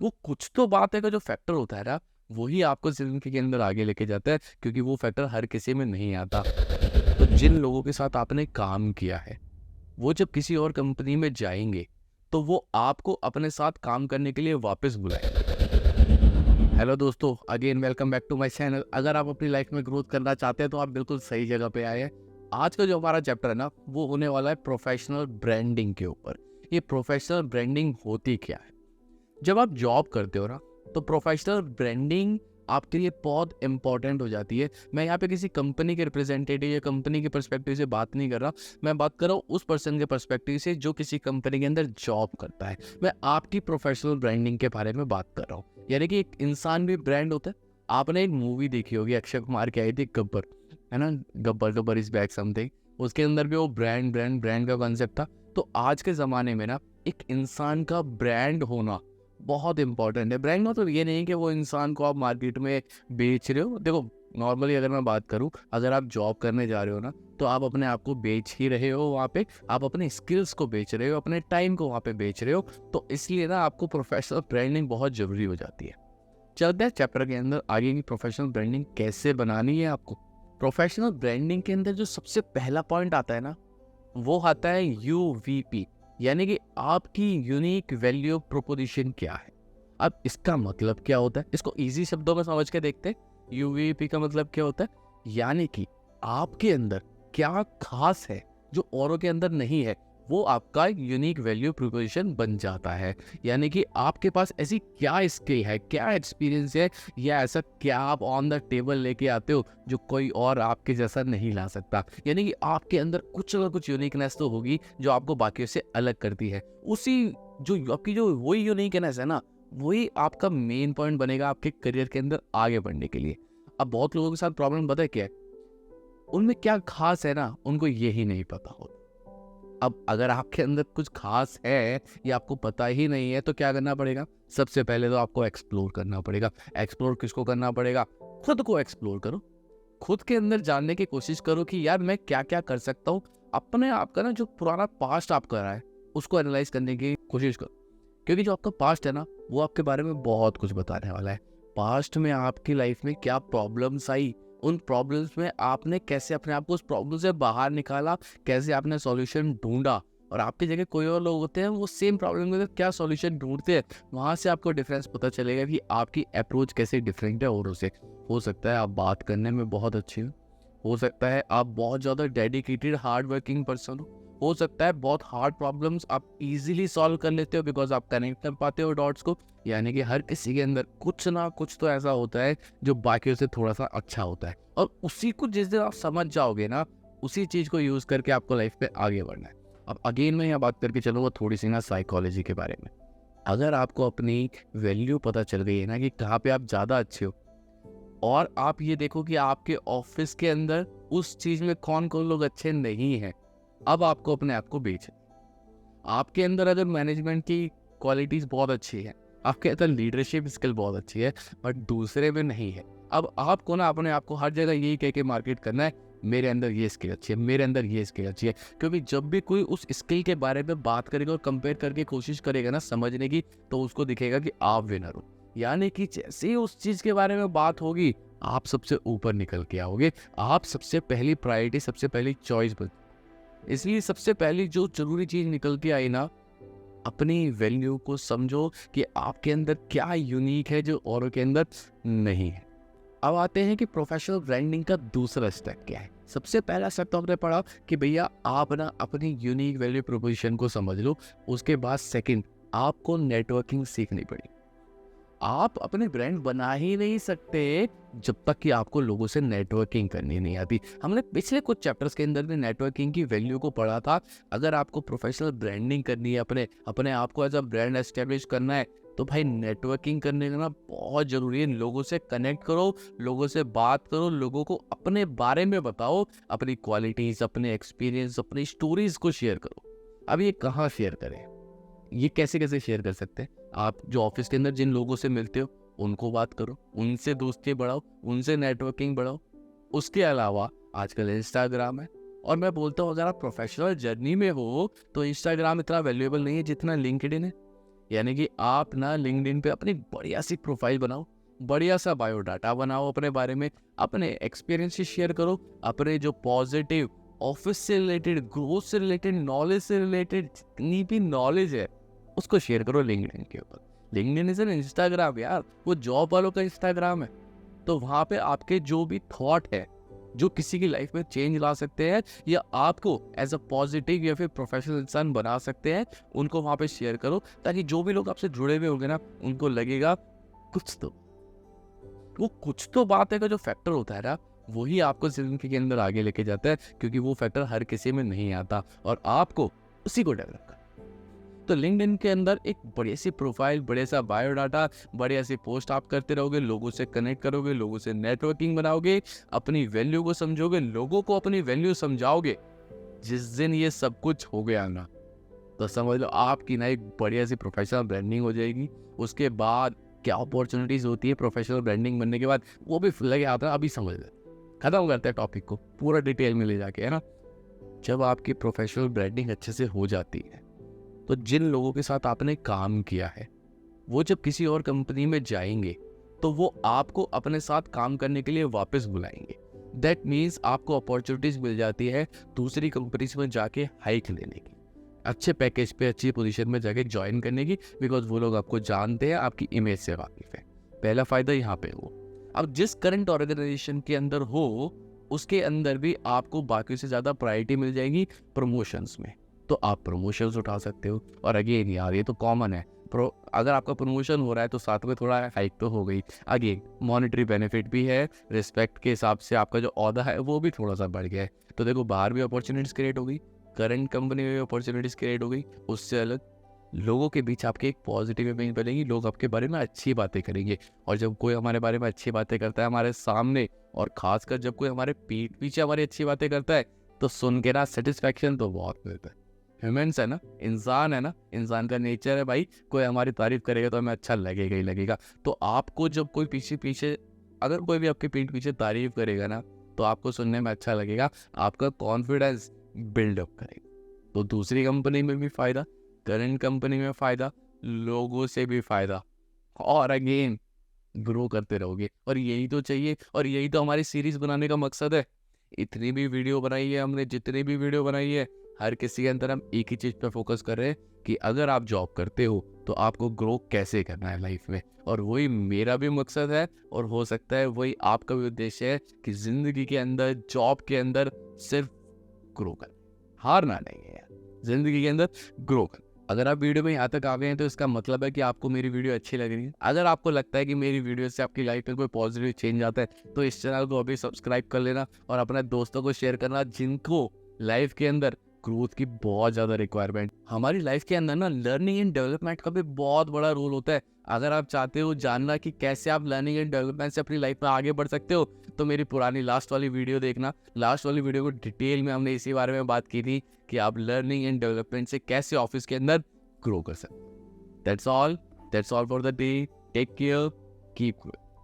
वो कुछ तो बात है का जो फैक्टर होता है ना, वही आपको ज़िंदगी के अंदर आगे लेके जाता है, क्योंकि वो फैक्टर हर किसी में नहीं आता। तो जिन लोगों के साथ आपने काम किया है, वो जब किसी और कंपनी में जाएँगे, तो वो आपको अपने साथ काम करने के लिए वापस बुलाएँगे। हेलो दोस्तों, again welcome back to my channel. अगर आप अपनी लाइफ में ग्रोथ करना चाहते हैं तो आप बिल्कुल सही जगह पे आए हैं। आज का जो हमारा चैप्टर है ना, वो होने वाला है प्रोफेशनल ब्रांडिंग के ऊपर। ये प्रोफेशनल ब्रांडिंग होती क्या है? जब आप जॉब करते हो ना, तो प्रोफेशनल ब्रांडिंग आपके लिए बहुत इंपॉर्टेंट हो जाती है। मैं यहाँ पे किसी कंपनी के रिप्रेजेंटेटिव या कंपनी के पर्सपेक्टिव से बात नहीं कर रहा। मैं बात कर रहा हूँ उस पर्सन के पर्सपेक्टिव से जो किसी कंपनी के अंदर जॉब करता है। मैं आपकी प्रोफेशनल ब्रांडिंग के बारे में बात कर रहा हूँ। यानी कि एक इंसान भी ब्रांड होता है। आपने एक मूवी देखी होगी, अक्षय कुमार की आई थी गब्बर, है ना? Gabbar Gabbar is back something. उसके अंदर भी वो ब्रांड ब्रांड ब्रांड का कॉन्सेप्ट था। तो आज के ज़माने में ना, एक इंसान का ब्रांड होना बहुत इंपॉर्टेंट है। ब्रांड मतलब ये नहीं कि वो इंसान को आप मार्केट में बेच रहे हो। देखो, नॉर्मली अगर मैं बात करूं, अगर आप जॉब करने जा रहे हो ना, तो आप अपने आप को बेच ही रहे हो वहाँ पे। आप अपने स्किल्स को बेच रहे हो, अपने टाइम को वहाँ पे बेच रहे हो। तो इसलिए ना आपको प्रोफेशनल ब्रांडिंग बहुत ज़रूरी हो जाती है। चलते हैं चैप्टर के अंदर आगे की प्रोफेशनल ब्रांडिंग कैसे बनानी है आपको। प्रोफेशनल ब्रांडिंग के अंदर जो सबसे पहला पॉइंट आता है ना, वो आता है यूवीपी, यानी कि आपकी यूनिक वैल्यू प्रोपोजिशन क्या है। अब इसका मतलब क्या होता है, इसको इजी शब्दों में समझ के देखते हैं। यूवीपी का मतलब क्या होता है, यानी कि आपके अंदर क्या खास है जो औरों के अंदर नहीं है, वो आपका यूनिक वैल्यू प्रोपोजिशन बन जाता है। यानी कि आपके पास ऐसी क्या स्किल है, क्या एक्सपीरियंस है, या ऐसा क्या आप ऑन द टेबल लेके आते हो जो कोई और आपके जैसा नहीं ला सकता। यानी कि आपके अंदर कुछ ना कुछ यूनिकनेस तो होगी जो आपको बाकियों से अलग करती है। उसी जो आपकी जो वही यूनिकनेस है ना, वही आपका मेन पॉइंट बनेगा आपके करियर के अंदर आगे बढ़ने के लिए। अब बहुत लोगों के साथ प्रॉब्लम पता है क्या है, उनमें क्या खास है ना, उनको यही नहीं पता होता। अब अगर आपके अंदर कुछ खास है, ये आपको पता ही नहीं है, तो क्या करना पड़ेगा? सबसे पहले तो आपको एक्सप्लोर करना पड़ेगा। एक्सप्लोर किसको करना पड़ेगा? खुद को एक्सप्लोर करो। खुद के अंदर जानने की कोशिश करो कि यार मैं क्या क्या कर सकता हूँ। अपने आप का ना जो पुराना पास्ट आपका रहा है, उसको एनालाइज करने की कोशिश करो। क्योंकि जो आपका पास्ट है ना, वो आपके बारे में बहुत कुछ बताने वाला है। पास्ट में आपकी लाइफ में क्या प्रॉब्लम्स आई, उन प्रॉब्लम्स में आपने कैसे अपने आप को उस प्रॉब्लम से बाहर निकाला, कैसे आपने सॉल्यूशन ढूंढा। और आपकी जगह कोई और लोग होते हैं, वो सेम प्रॉब्लम के क्या सॉल्यूशन ढूंढते हैं। वहाँ से आपको डिफरेंस पता चलेगा कि आपकी अप्रोच कैसे डिफरेंट है औरों से। हो सकता है आप बात करने में बहुत अच्छे हो सकता है आप बहुत ज़्यादा डेडिकेटेड हार्ड वर्किंग पर्सन हो सकता है बहुत हार्ड प्रॉब्लम्स आप इजीली सॉल्व कर लेते हो बिकॉज आप कनेक्ट कर पाते हो डॉट्स को। यानी कि हर किसी के अंदर कुछ ना कुछ तो ऐसा होता है जो बाकियों से थोड़ा सा अच्छा होता है, और उसी को जिस दिन आप समझ जाओगे ना, उसी चीज़ को यूज़ करके आपको लाइफ पे आगे बढ़ना है। अब अगेन मैं यहाँ बात करके चलूँगा थोड़ी सी ना साइकोलॉजी के बारे में। अगर आपको अपनी वैल्यू पता चल गई है ना कि कहाँ पे आप ज़्यादा अच्छे हो, और आप ये देखो कि आपके ऑफिस के अंदर उस चीज़ में कौन कौन लोग अच्छे नहीं हैं, अब आपको अपने आप को बेचना। आपके अंदर अगर मैनेजमेंट की क्वालिटीज बहुत अच्छी है, आपके अंदर लीडरशिप स्किल बहुत अच्छी है, बट दूसरे में नहीं है, अब आपको ना अपने आप को हर जगह यही कह के मार्केट करना है, मेरे अंदर ये स्किल अच्छी है, मेरे अंदर ये स्किल अच्छी है। क्योंकि जब भी कोई उस स्किल के बारे में बात करेगा और कंपेयर करके कोशिश करेगा ना समझने की, तो उसको दिखेगा कि आप विनर हो। यानी कि जैसे ही उस चीज़ के बारे में बात होगी, आप सबसे ऊपर निकल के आओगे, आप सबसे पहली प्रायोरिटी, सबसे पहली चॉइस बन। इसलिए सबसे पहली जो जरूरी चीज निकल के आई ना, अपनी वैल्यू को समझो कि आपके अंदर क्या यूनिक है जो औरों के अंदर नहीं है। अब आते हैं कि प्रोफेशनल ब्रांडिंग का दूसरा स्टेप क्या है। सबसे पहला स्टेप तो हमने पढ़ा कि भैया आप ना अपनी यूनिक वैल्यू प्रोपोजिशन को समझ लो। उसके बाद सेकंड, आपको नेटवर्किंग सीखनी पड़ी। आप अपने ब्रांड बना ही नहीं सकते जब तक कि आपको लोगों से नेटवर्किंग करनी नहीं आती। हमने पिछले कुछ चैप्टर्स के अंदर भी नेटवर्किंग की वैल्यू को पढ़ा था। अगर आपको प्रोफेशनल ब्रांडिंग करनी है, अपने अपने आप को एज अ ब्रांड एस्टेब्लिश करना है, तो भाई नेटवर्किंग करने का ना बहुत ज़रूरी है। लोगों से कनेक्ट करो, लोगों से बात करो, लोगों को अपने बारे में बताओ, अपनी क्वालिटीज़, अपने एक्सपीरियंस, अपनी स्टोरीज को शेयर करो। अब ये कहाँ शेयर करें, ये कैसे कैसे शेयर कर सकते हैं? आप जो ऑफिस के अंदर जिन लोगों से मिलते हो, उनको बात करो, उनसे दोस्ती बढ़ाओ, उनसे नेटवर्किंग बढ़ाओ। उसके अलावा आजकल इंस्टाग्राम है, और मैं बोलता हूँ अगर आप प्रोफेशनल जर्नी में हो तो इंस्टाग्राम इतना वैल्यूएबल नहीं है जितना लिंक्डइन है। यानी कि आप ना लिंक्डइन पे अपनी बढ़िया सी प्रोफाइल बनाओ, बढ़िया सा बायोडाटा बनाओ अपने बारे में, अपने एक्सपीरियंस शेयर करो, अपने जो पॉजिटिव ऑफिस से रिलेटेड, ग्रोथ से रिलेटेड, नॉलेज से रिलेटेड जितनी भी नॉलेज है उसको शेयर करो लिंक्डइन के ऊपर। लिंक्डइन इज एन इंस्टाग्राम यार, वो जॉब वालों का इंस्टाग्राम है। तो वहां पे आपके जो भी थॉट है जो किसी की लाइफ में चेंज ला सकते हैं या आपको एज अ पॉजिटिव या फिर प्रोफेशनल इंसान बना सकते हैं, उनको वहां पे शेयर करो, ताकि जो भी लोग आपसे जुड़े हुए होंगे ना उनको लगेगा कुछ तो, वो कुछ तो बात है का जो फैक्टर होता है ना, वही आपको जिंदगी के अंदर आगे लेके जाता है, क्योंकि वो फैक्टर हर किसी में नहीं आता और आपको उसी को डेवलप करना। तो लिंक्डइन के अंदर एक बढ़िया सी प्रोफाइल, बढ़िया सा बायोडाटा, बढ़िया सी पोस्ट आप करते रहोगे, लोगों से कनेक्ट करोगे, लोगों से नेटवर्किंग बनाओगे, अपनी वैल्यू को समझोगे, लोगों को अपनी वैल्यू समझाओगे। जिस दिन ये सब कुछ हो गया ना, तो समझ लो आपकी ना एक बढ़िया सी प्रोफेशनल ब्रांडिंग हो जाएगी। उसके बाद क्या अपॉर्चुनिटीज होती है प्रोफेशनल ब्रांडिंग बनने के बाद, वो भी लगे आता है। अभी समझ ले, खत्म करते हैं टॉपिक को पूरा डिटेल में ले जाके, है ना। जब आपकी प्रोफेशनल ब्रांडिंग अच्छे से हो जाती है, तो जिन लोगों के साथ आपने काम किया है वो जब किसी और कंपनी में जाएंगे तो वो आपको अपने साथ काम करने के लिए वापस बुलाएंगे। दैट मीन्स आपको अपॉर्चुनिटीज मिल जाती है दूसरी कंपनीज में जाके हाइक लेने की, अच्छे पैकेज पे अच्छी पोजीशन में जाके ज्वाइन करने की, बिकॉज वो लोग आपको जानते हैं, आपकी इमेज से वाकिफ है। पहला फायदा यहाँ पे हो। अब जिस करंट ऑर्गेनाइजेशन के अंदर हो उसके अंदर भी आपको बाकी से ज्यादा प्रायोरिटी मिल जाएगी प्रमोशंस में, तो आप प्रमोशंस उठा सकते हो। और अगेन यार ये तो कॉमन है, अगर आपका प्रमोशन हो रहा है तो साथ में थोड़ा हाइक तो हो गई, अगेन मॉनेटरी बेनिफिट भी है, रिस्पेक्ट के हिसाब से आपका जो औहदा है वो भी थोड़ा सा बढ़ गया है। तो देखो बाहर भी अपॉर्चुनिटीज क्रिएट हो गई, करंट कंपनी में भी अपॉर्चुनिटीज क्रिएट हो गई, उससे अलग लोगों के बीच आपके एक पॉजिटिव इमेज बनेगी, लोग आपके बारे में अच्छी बातें करेंगे। और जब कोई हमारे बारे में अच्छी बातें करता है हमारे सामने, और खासकर जब कोई हमारे पीठ पीछे हमारी अच्छी बातें करता है, तो सुन के ना सेटिस्फैक्शन तो बहुत मिलता है। ह्यूमंस है ना, इंसान है ना, इंसान का नेचर है भाई, कोई हमारी तारीफ करेगा तो हमें अच्छा लगेगा ही लगेगा। तो आपको जब कोई पीछे पीछे, अगर कोई भी आपके पीठ पीछे तारीफ करेगा ना, तो आपको सुनने में अच्छा लगेगा, आपका कॉन्फिडेंस बिल्डअप करेगा। तो दूसरी कंपनी में भी फायदा, करंट कंपनी में फायदा, लोगों से भी फायदा, और अगेन ग्रो करते रहोगे। और यही तो चाहिए, और यही तो हमारी सीरीज बनाने का मकसद है। इतनी भी वीडियो बनाई है हमने, जितनी भी वीडियो बनाई है, हर किसी के अंदर हम एक ही चीज पे फोकस कर रहे हैं कि अगर आप जॉब करते हो तो आपको ग्रो कैसे करना है लाइफ में। और वही मेरा भी मकसद है, और हो सकता है वही आपका भी उद्देश्य है कि जिंदगी के अंदर, जॉब के अंदर सिर्फ ग्रो कर, हारना नहीं है यार, जिंदगी के अंदर ग्रो कर। अगर आप वीडियो में यहाँ तक आ गए हैं तो इसका मतलब है कि आपको मेरी वीडियो अच्छी लग रही है। अगर आपको लगता है कि मेरी वीडियो से आपकी लाइफ में कोई पॉजिटिव चेंज आता है, तो इस चैनल को अभी सब्सक्राइब कर लेना और अपने दोस्तों को शेयर करना जिनको लाइफ के अंदर ग्रोथ की बहुत ज़्यादा रिक्वायरमेंट। हमारी लाइफ के अंदर ना लर्निंग एंड डेवलपमेंट का भी बहुत बड़ा रोल होता है। अगर आप चाहते हो जानना कि कैसे आप लर्निंग एंड डेवलपमेंट से अपनी लाइफ में आगे बढ़ सकते हो, तो मेरी पुरानी लास्ट वाली वीडियो देखना। लास्ट वाली वीडियो को डिटेल में हमने इसी बारे में बात की थी कि आप लर्निंग एंड डेवलपमेंट से कैसे ऑफिस के अंदर ग्रो कर सकते। That's all for the day. Take care, keep growing.